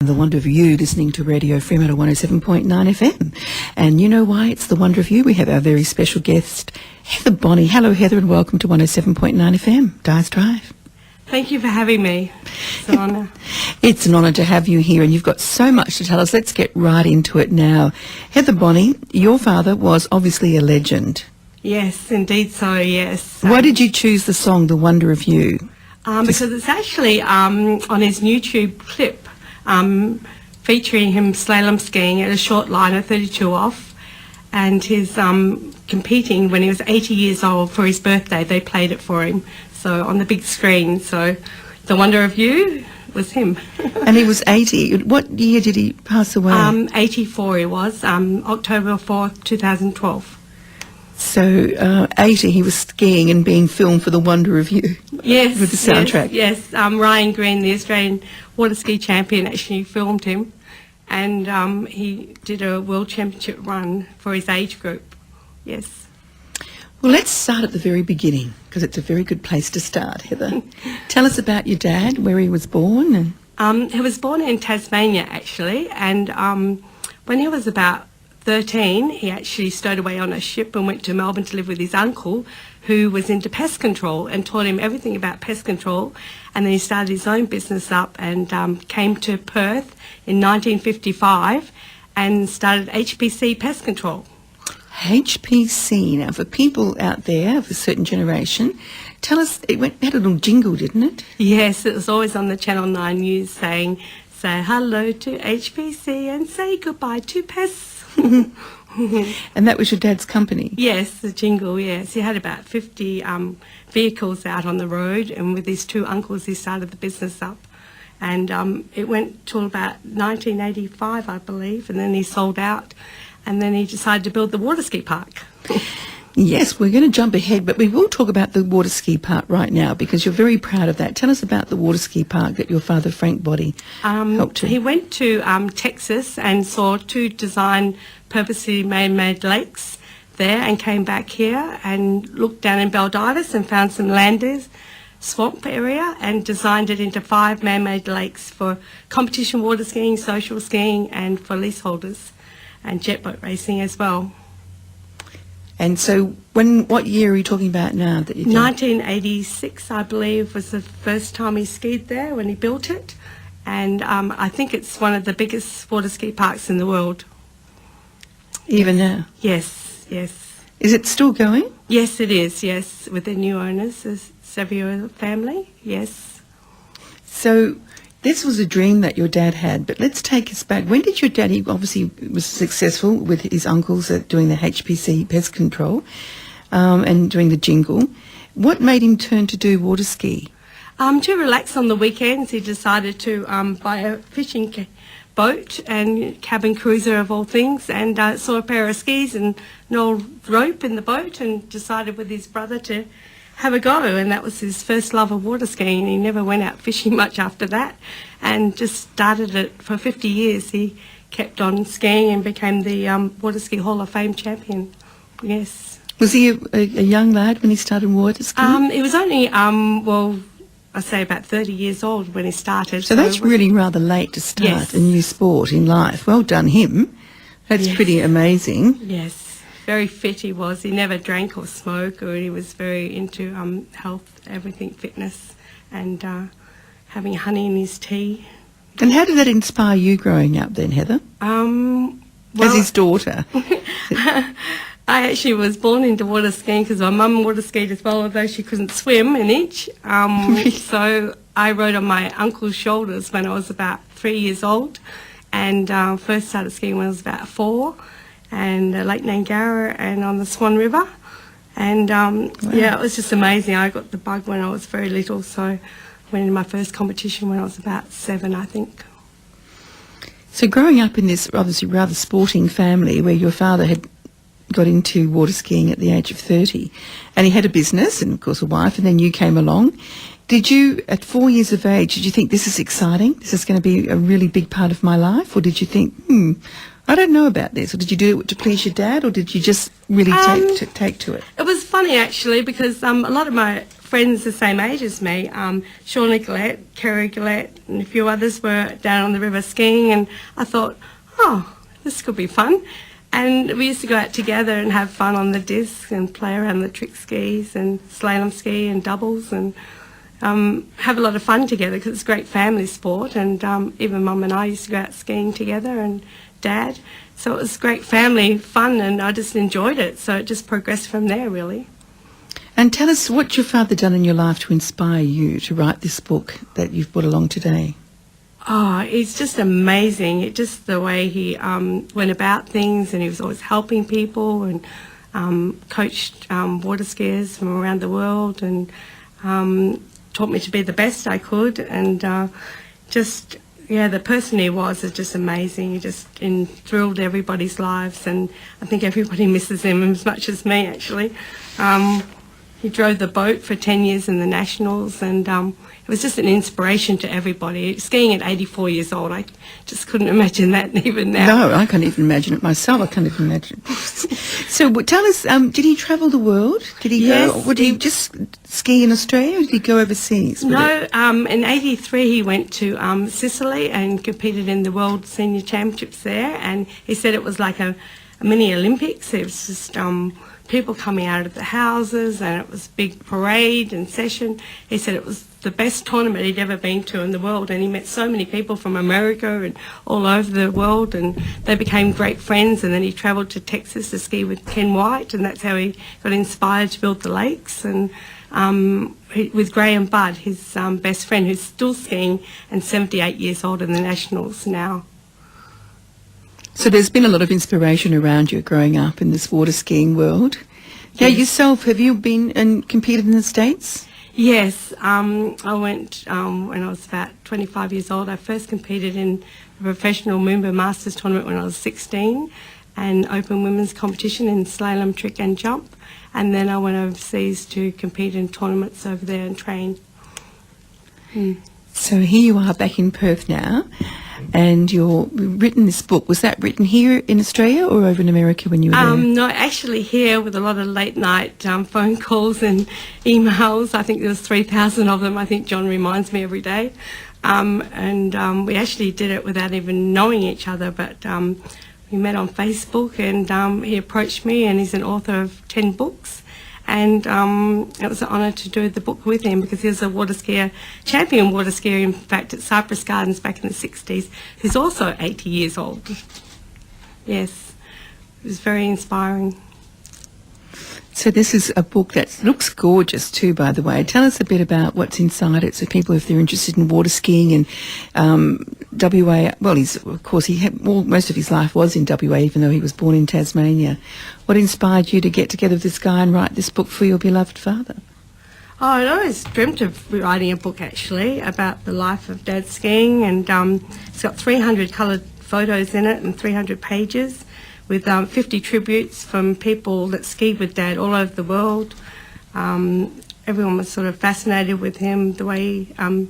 The Wonder of You, listening to Radio Fremantle 107.9 FM. And you know why it's the Wonder of You? We have our very special guest, Heather Bonney. Hello, Heather, and welcome to 107.9 FM, Dyer's Drive. Thank you for having me. It's an honour. It's an honour to have you here, and you've got so much to tell us. Let's get right into it now. Heather Bonney, your father was obviously a legend. Yes, indeed so, yes. Why did you choose the song The Wonder of You? Because it's actually on his YouTube clip, featuring him slalom skiing at a short line at 32 off, and his competing when he was 80 years old for his birthday. They played it for him, so on the big screen. So The Wonder of You was him. And he was 80. What year did he pass away? 84 he was, October 4th, 2012. So 80, he was skiing and being filmed for The Wonder of You. Yes, with the soundtrack. Yes. Ryan Green, the Australian waterski champion, actually filmed him, and he did a world championship run for his age group. Yes. Well, let's start at the very beginning, because it's a very good place to start, Heather. Tell us about your dad, where he was born. And he was born in Tasmania, actually, and when he was about 13, he actually stowed away on a ship and went to Melbourne to live with his uncle, who was into pest control, and taught him everything about pest control. And then he started his own business up and came to Perth in 1955 and started HPC Pest Control. HPC, now for people out there of a certain generation, tell us, it had a little jingle, didn't it? Yes, it was always on the Channel 9 news saying, say hello to HPC and say goodbye to pests. And that was your dad's company? Yes, the jingle, yes. He had about 50 vehicles out on the road, and with his two uncles he started the business up. And it went till about 1985, I believe, and then he sold out, and then he decided to build the waterski park. Yes, we're going to jump ahead, but we will talk about the waterski park right now, because you're very proud of that. Tell us about the waterski park that your father, Frank.Bonney, helped to. He went to Texas and saw two design purposely man-made lakes there, and came back here and looked down in Baldivis and found some landers, swamp area, and designed it into 5 man-made lakes for competition water skiing, social skiing, and for leaseholders, and jet boat racing as well. And so what year are you talking about now that you did? 1986, I believe, was the first time he skied there when he built it. And I think it's one of the biggest water ski parks in the world. Even now? Yes, yes. Is it still going? Yes, it is, yes, with the new owners, the Sevier family, yes. So this was a dream that your dad had, but let's take us back. When did your dad, he obviously was successful with his uncles at doing the HPC pest control and doing the jingle. What made him turn to do water ski? To relax on the weekends, he decided to buy a fishing boat and cabin cruiser of all things, and saw a pair of skis and an old rope in the boat, and decided with his brother to have a go, and that was his first love of water skiing. He never went out fishing much after that, and just started it for 50 years. He kept on skiing and became the Water Ski Hall of Fame champion. Yes. Was he a young lad when he started water skiing? He was only, I say about 30 years old when he started. So that's really rather late to start yes. a new sport in life. Well done him. That's yes. pretty amazing. Yes. Very fit he was. He never drank or smoked, or he was very into health, everything, fitness, and having honey in his tea. And how did that inspire you growing up then, Heather? Well, as his daughter? I actually was born into water skiing because my mum water skied as well, although she couldn't swim an inch. So I rode on my uncle's shoulders when I was about 3 years old, and first started skiing when I was about 4. And Lake Nangara and on the Swan River. And wow. Yeah, it was just amazing. I got the bug when I was very little, so I went into my first competition when I was about 7, I think. So growing up in this obviously rather sporting family where your father had got into water skiing at the age of 30, and he had a business and of course a wife, and then you came along. Did you, at 4 years of age, did you think this is exciting? This is going to be a really big part of my life? Or did you think, I don't know about this? Or did you do it to please your dad, or did you just really take to it? It was funny actually, because a lot of my friends the same age as me. Shauna Gillette, Kerry Gillette, and a few others were down on the river skiing, and I thought, oh, this could be fun. And we used to go out together and have fun on the discs and play around the trick skis and slalom ski and doubles, and have a lot of fun together because it's a great family sport. And even Mum and I used to go out skiing together, and Dad. So it was great family fun, and I just enjoyed it. So it just progressed from there, really. And tell us, what's your father done in your life to inspire you to write this book that you've brought along today? Oh, it's just amazing. It just the way he went about things, and he was always helping people, and coached water skiers from around the world, and taught me to be the best I could, and just, yeah, the person he was is just amazing. He just enthralled everybody's lives, and I think everybody misses him as much as me, actually. He drove the boat for 10 years in the Nationals, and it was just an inspiration to everybody. Skiing at 84 years old, I just couldn't imagine that even now. No, I can't even imagine it myself. I can't even imagine. So tell us, did he travel the world? Did he Yes, go? Would he just ski in Australia, or did he go overseas? No, in 83 he went to Sicily and competed in the World Senior Championships there, and he said it was like a mini Olympics. It was just people coming out of the houses, and it was big parade and session. He said it was the best tournament he'd ever been to in the world, and he met so many people from America and all over the world, and they became great friends. And then he travelled to Texas to ski with Ken White, and that's how he got inspired to build the lakes. And with Graham Budd, his best friend, who's still skiing and 78 years old in the Nationals now. So there's been a lot of inspiration around you growing up in this water skiing world. Now, yourself, have you been and competed in the States? Yes, I went when I was about 25 years old. I first competed in the professional Moomba Masters tournament when I was 16, and open women's competition in slalom, trick and jump. And then I went overseas to compete in tournaments over there and train. So here you are back in Perth now, and you've written this book. Was that written here in Australia or over in America when you were there? No, actually here with a lot of late night phone calls and emails. I think there was 3,000 of them. I think John reminds me every day. And we actually did it without even knowing each other, but we met on Facebook, and he approached me, and he's an author of 10 books. And it was an honour to do the book with him, because he was a waterskier, champion waterskier, in fact, at Cypress Gardens back in the 60s, who's also 80 years old. Yes, it was very inspiring. So this is a book that looks gorgeous too, by the way. Tell us a bit about what's inside it, so people, if they're interested in water skiing and WA. Well, most of his life was in WA, even though he was born in Tasmania. What inspired you to get together with this guy and write this book for your beloved father? Oh, I always dreamt of writing a book, actually, about the life of Dad skiing, and it's got 300 coloured photos in it and 300 pages, with 50 tributes from people that skied with Dad all over the world. Everyone was sort of fascinated with him, the way he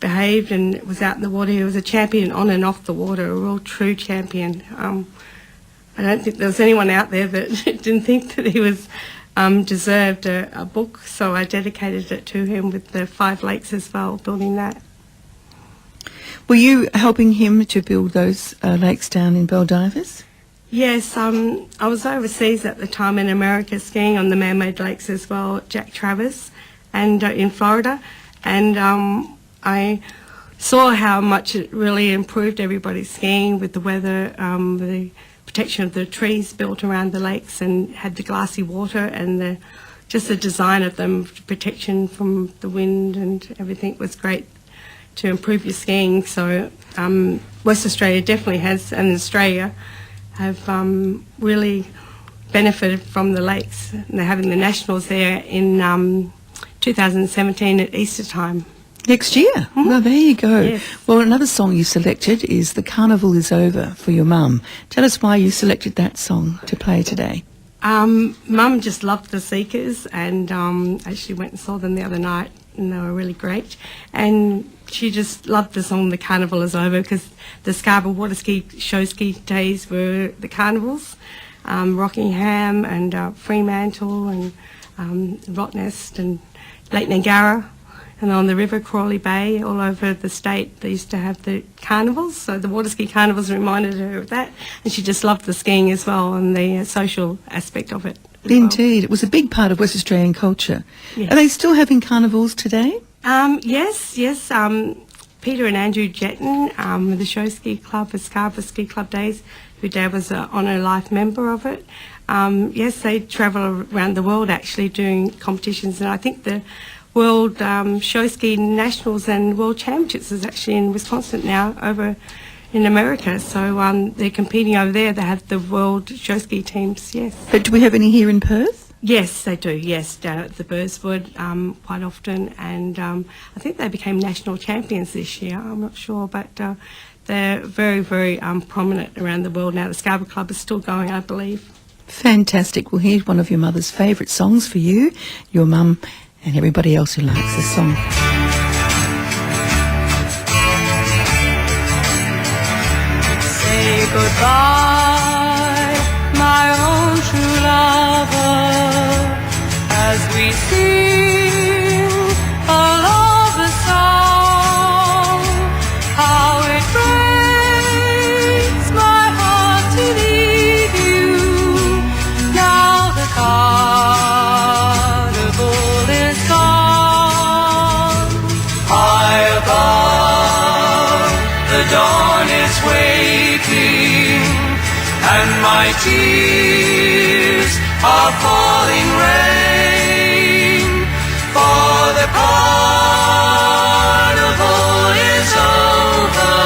behaved and was out in the water. He was a champion on and off the water, a real true champion. I don't think there was anyone out there that didn't think that he was deserved a book, so I dedicated it to him with the 5 lakes as well, building that. Were you helping him to build those lakes down in Baldivis? Yes, I was overseas at the time in America skiing on the man-made lakes as well, at Jack Travis, and in Florida, and I saw how much it really improved everybody's skiing with the weather, the protection of the trees built around the lakes, and had the glassy water, and just the design of them, protection from the wind and everything was great to improve your skiing. So West Australia definitely has, and Australia have really benefited from the lakes. And they're having the Nationals there in 2017 at Easter time. Next year? Mm-hmm. Well, there you go. Yes. Well, another song you selected is The Carnival Is Over for your mum. Tell us why you selected that song to play today. Mum just loved the Seekers, and actually went and saw them the other night, and they were really great. And she just loved the song The Carnival Is Over, because the Scarborough Water Ski Show Ski days were the carnivals, Rockingham and Fremantle and Rottnest, and Lake Niagara, and on the river Crawley Bay, all over the state. They used to have the carnivals, so the water ski carnivals reminded her of that, and she just loved the skiing as well and the social aspect of it. Indeed, it was a big part of West Australian culture. Yes. Are they still having carnivals today? Yes. Peter and Andrew Jetton, the Show Ski Club, the Scarborough Ski Club days, who Dad was an honour life member of it. Yes, they travel around the world actually doing competitions, and I think the World Show Ski Nationals and World Championships is actually in Wisconsin now, over in America. So they're competing over there. They have the World Show Ski teams, yes. But do we have any here in Perth? Yes, they do, yes, down at the Burswood quite often. And I think they became national champions this year, I'm not sure, but they're very, very prominent around the world now. The Scarborough Club is still going, I believe. Fantastic. Well, here's one of your mother's favourite songs for you, your mum and everybody else who likes this song. Say goodbye, my own true lover, as we sing a lover song. How it breaks my heart to leave you. Now the carnival is gone. High above, the dawn is waking, and my tears are falling rain. For the carnival is over,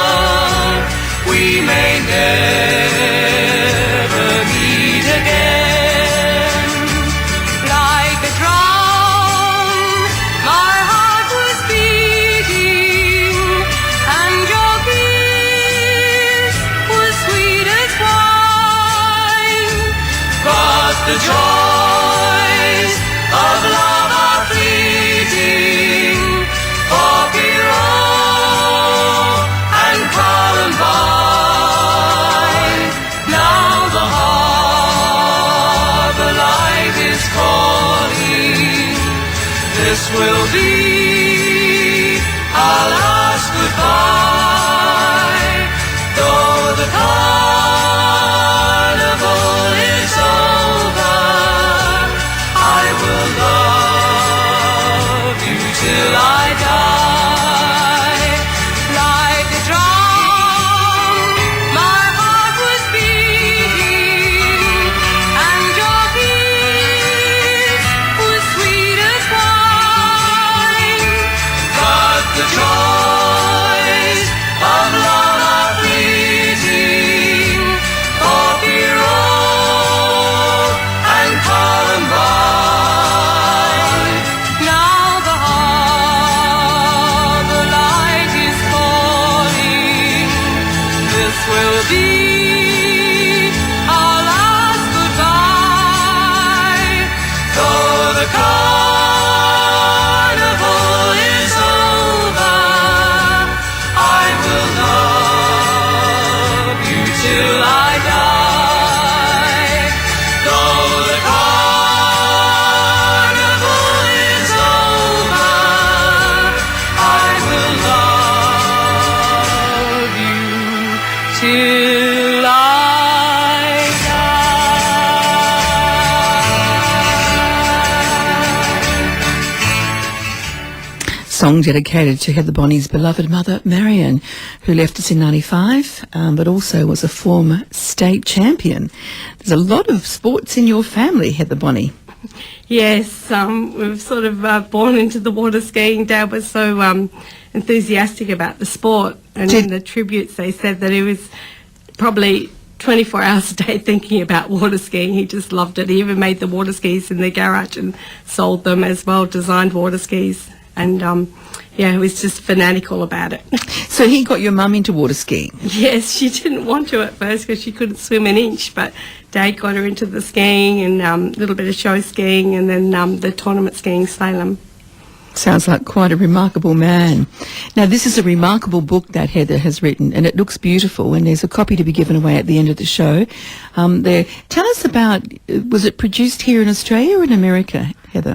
we may never meet again. Like a drum, my heart was beating, and your kiss was sweet as wine. But the joys of love are fleeting, for Pierrot and Columbine. Now the harbour light is calling. This will be our last goodbye. Though the carnival is over, I will love you till I die. Like a drum, my heart was beating, and your kiss was sweet as wine. But the joys of love are fleeting, for Pierrot and Columbine. Now the harbour light is calling. This will be our last goodbye. Though the carnival is over, I will love you till I die. Though the carnival is over, I will love you till I die. Song dedicated to Heather Bonney's beloved mother, Marion, who left us in 95, but also was a former state champion. There's a lot of sports in your family, Heather Bonney. Yes, we've sort of born into the water skiing. Dad was so enthusiastic about the sport, and in the tributes they said that he was probably 24 hours a day thinking about water skiing. He just loved it. He even made the water skis in the garage and sold them as well, designed water skis. And yeah, he was just fanatical about it. So he got your mum into water skiing? Yes, she didn't want to at first because she couldn't swim an inch, but Dad got her into the skiing and a little bit of show skiing, and then the tournament skiing, Slalom. Sounds like quite a remarkable man. Now, this is a remarkable book that Heather has written, and it looks beautiful, and there's a copy to be given away at the end of the show. Tell us about, was it produced here in Australia or in America, Heather?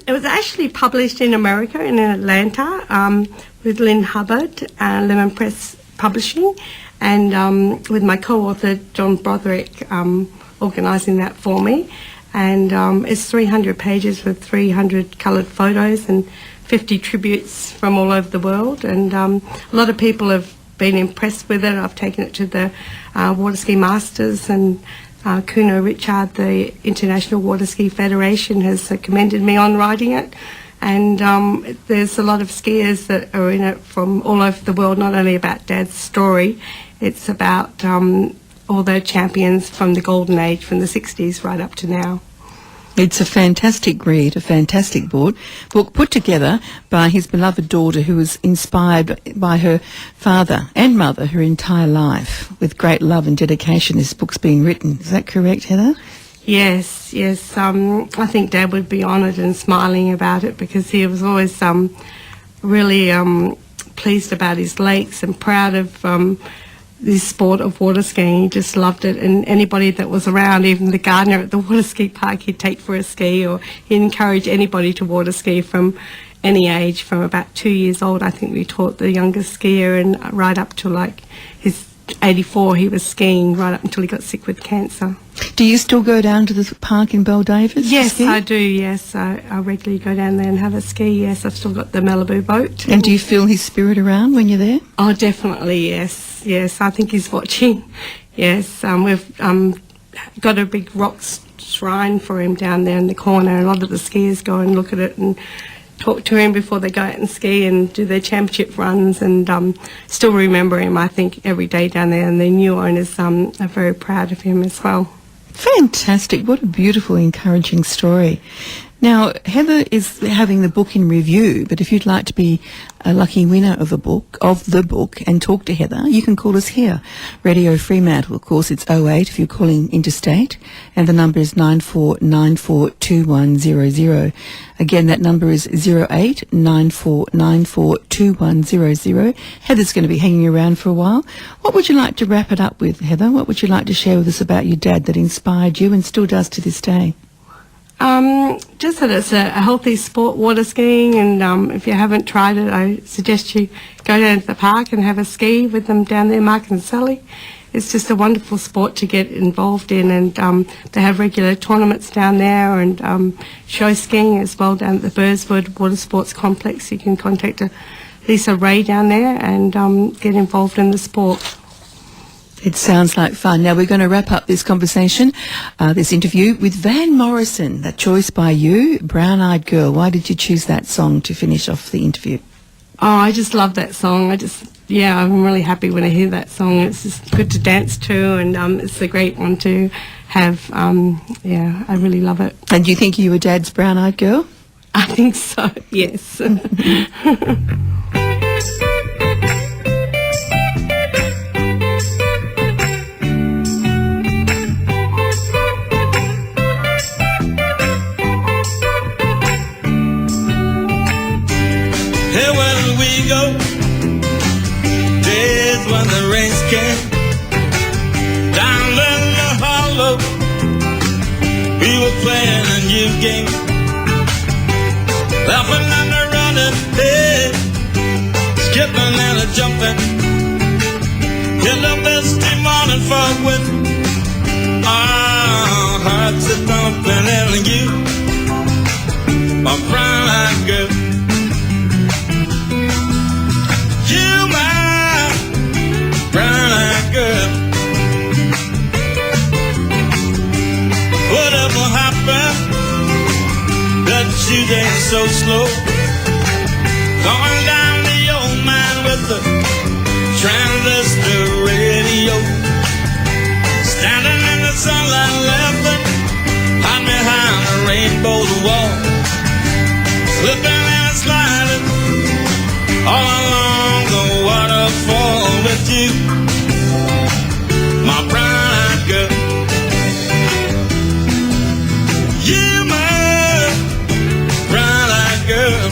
It was actually published in America, in Atlanta, with Lynn Hubbard, Lemon Press Publishing, and with my co-author, Jon Broderick, organising that for me. And it's 300 pages with 300 coloured photos and 50 tributes from all over the world. And a lot of people have been impressed with it. I've taken it to the Waterski Masters, and Kuno Richard, the International Waterski Federation, has commended me on writing it. And there's a lot of skiers that are in it from all over the world, not only about Dad's story, it's about all the champions from the golden age, from the 60s right up to now. It's a fantastic read, a fantastic book put together by his beloved daughter, who was inspired by her father and mother her entire life. With great love and dedication, this book's being written. Is that correct, Heather? Yes. I think Dad would be honoured and smiling about it, because he was always really pleased about his lakes and proud of this sport of water skiing. He just loved it, and anybody that was around, even the gardener at the water ski park, he'd take for a ski, or he'd encourage anybody to water ski from any age. From about 2 years old, I think we taught the youngest skier, and right up to like his 84, he was skiing right up until he got sick with cancer. Do you still go down to the park in Beldavis? Yes, I do, yes. I regularly go down there and have a ski, yes. I've still got the Malibu boat. And do you feel his spirit around when you're there? Oh, definitely, yes. I think he's watching. Yes, we've got a big rock shrine for him down there in the corner. A lot of the skiers go and look at it and talk to him before they go out and ski and do their championship runs, and still remember him, I think, every day down there. And the new owners are very proud of him as well. Fantastic. What a beautiful, encouraging story. Now, Heather is having the book in review, but if you'd like to be a lucky winner of the book and talk to Heather, you can call us here. Radio Fremantle, of course, it's 08 if you're calling interstate, and the number is 94942100. Again, that number is 08 94942100. Heather's going to be hanging around for a while. What would you like to wrap it up with, Heather? What would you like to share with us about your dad that inspired you and still does to this day? Just that it's a healthy sport, water skiing, and if you haven't tried it, I suggest you go down to the park and have a ski with them down there, Mark and Sally. It's just a wonderful sport to get involved in, and they have regular tournaments down there, and show skiing as well down at the Burswood Watersports complex. You can contact Lisa Ray down there and get involved in the sport. It sounds like fun. Now we're going to wrap up this conversation, this interview, with Van Morrison, that choice by you, Brown Eyed Girl. Why did you choose that song to finish off the interview? Oh, I just love that song. I'm really happy when I hear that song. It's just good to dance to, and it's a great one to have. I really love it. And do you think you were Dad's Brown Eyed Girl? I think so, yes. When we go, days when the rains came down in the hollow, we were playing a new game, laughing and a running, hey, skipping and a jumping, in the misty morning fog with our hearts a thumping, and you, my brown-eyed girl. Brown-eyed girl, whatever happened, that you dance so slow, going down the old mine with the transistor radio, standing in the sunlight laughing, hide behind the rainbow's wall, slipping and sliding all along the waterfall with you, my brown-eyed girl. You, my brown-eyed girl.